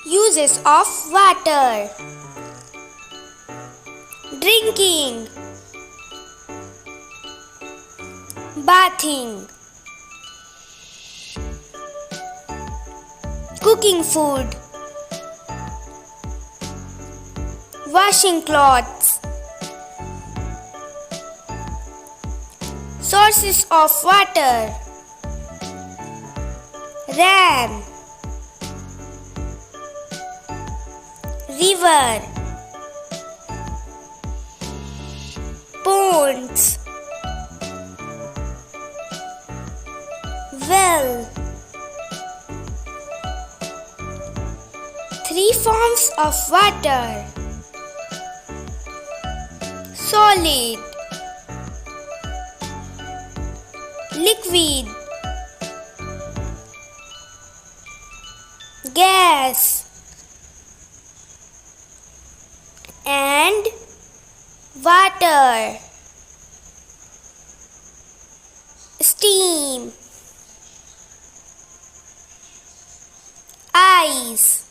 Uses of water: drinking, bathing, cooking food, washing clothes. Sources of water: ram, river, ponds, well. Three forms of water: solid, liquid, gas, and water, steam, ice.